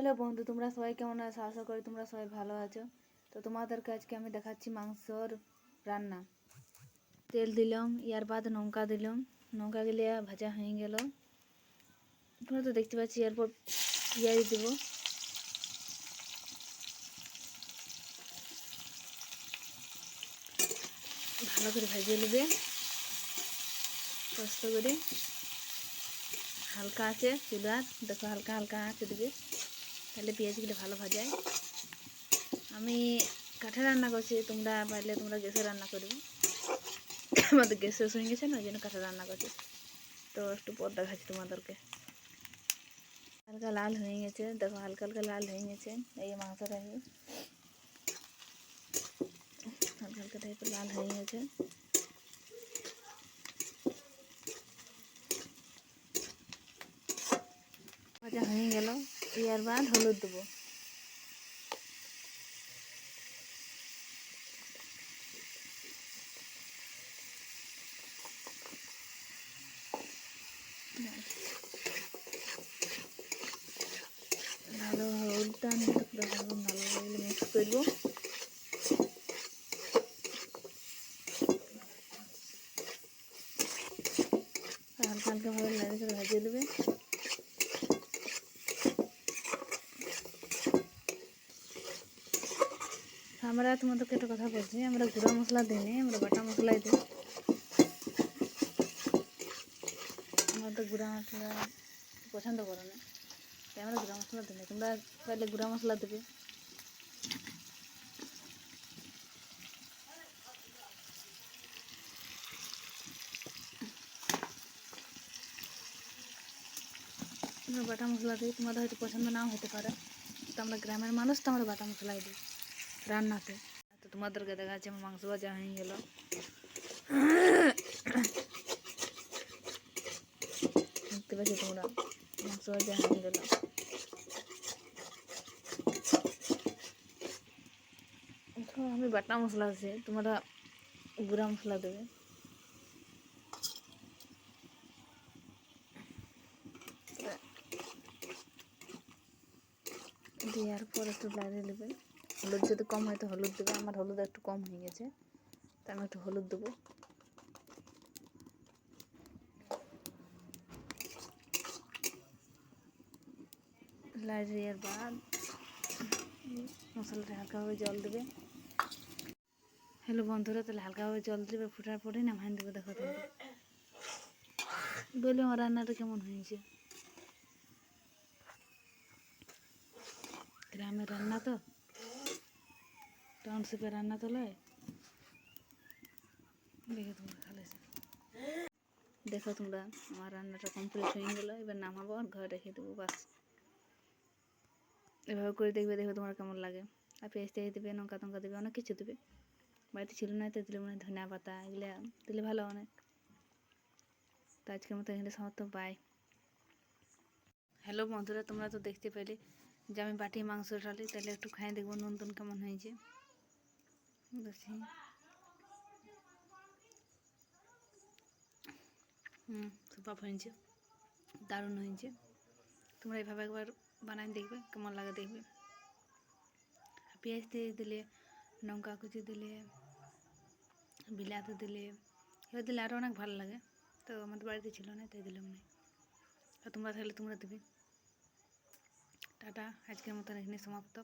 Hello বন্ধু, তোমরা সবাই কেমন আছো? আশা করি তোমরা সবাই ভালো আছো। তো তোমাদেরকে আজকে আমি দেখাচ্ছি মাংসর রান্না। তেল দিলাম, ইয়ার বাদ লঙ্কা দিলাম, লঙ্কা গেলে ভাজা হয়ে গেল। তোমরা তো দেখতে পাচ্ছি, এরপর পেঁয়াজ দেব। ভালো করে ভাজিয়ে নেবে কষ্ট করে। হালকা আছে চুলার, দেখো হালকা হালকা আঁচ দেবে, তাহলে পেঁয়াজগুলো ভালো ভাজায়। আমি কাঠে রান্না করছি, তোমরা পারলে তোমরা গ্যাসে রান্না করবে। আমাদের গ্যাস শেষ হয়ে গেছে না, ওই জন্য কাঠে রান্না করছি। তো একটু পর দেখাচ্ছি তোমাদেরকে। হালকা লাল হয়ে গেছে, দেখো হালকা হালকা লাল হয়ে গেছে। এই মাংসটা হালকা হালকা টাইপের লাল হয়ে গেছে। ভাজা হয়ে গেল, এর বাদ হলুদ দেবো। ভালো হলুদটা ভালো মিক্স করবো। হালকা হালকা ভাবে লাড়ি করে ভাজিয়ে দেবে। আমরা তোমাদেরকে একটা কথা বলছি, আমরা গুঁড়া মশলা দিই, আমরা বাটা মশলাই দিই। আমাদের গুঁড়া মশলা পছন্দ করো না, তাই আমরা গুঁড়া মশলা দিই। তোমরা চাইলে গুঁড়া মশলা দেবে। আমরা বাটা মশলা দিই, তোমাদের হয়তো পছন্দ নাও হতে পারে, তো আমরা গ্রামের মানুষ, তো আমরা বাটা মশলাই দিই রান্নাতে। তো তোমাদেরকে দেখা যাচ্ছে আমার মাংস ভাজা হয়ে গেল। দেখতে পাচ্ছি তোমরা মাংস ভাজা হয়ে গেল। আমি বাটা মশলা আছে, তোমরা গুঁড়া মশলা দেবে। দেওয়ার পর একটু লাড়িয়ে নেবে। হলুদ যদি কম হয় তো হলুদ দেবে, আমার হলুদ একটু কম হয়ে গেছে, তাই আমি একটু হলুদ দেবো। লাড়িয়ে বাদ মশলাটা হালকাভাবে জল দেবে। হ্যালো বন্ধুরা, তাহলে হালকাভাবে জল দেবে, ফুটার পরে নামাই দেবে। দেখো তোমরা বলবে আমার রান্নাটা কেমন হয়েছে। গ্রামের রান্না তো, টাউনশিপের রান্না তো লয়। দেখে তোমরা খালেছে, দেখো তোমরা আমার রান্নাটা কমপ্লিট হয়ে গেলো। এবার নামাবো আর ঘরে রেখে দেবো, বাস। এভাবে করে দেখবে, দেখবে তোমার কেমন লাগে। আর পেঁয়াজ দিয়ে দেবে, লঙ্কা টঙ্কা দেবে, অনেক কিছু দেবে। বাড়িতে ছিল না তো দিলে, মনে হয় ধনিয়া পাতা এগুলো দিলে ভালো অনেক। তো আজকের মতো এখানে সমাপ্ত, বাই। হ্যালো বন্ধুরা, তোমরা তো দেখতে পেলে যে আমি বাটি মাংস ঢালি, তাহলে একটু খাই দেখবো নুন টুন কেমন হয়েছে। দেখি, সুপার হয়েছে, দারুণ হয়েছে। তোমরা এইভাবে একবার বানাই দেখবে, কেমন লাগে দেখবে। পেঁয়াজ দিয়ে দিলে, লঙ্কা কুচি দিলে, বিলাতি দিলে, এবার দিলে আরও অনেক ভালো লাগে। তো আমাদের বাড়িতে ছিল না, তাই দিলাম না। আর তোমরা থাকলে তোমরা দেবে। টাটা, আজকের মতন এখানে সমাপ্ত।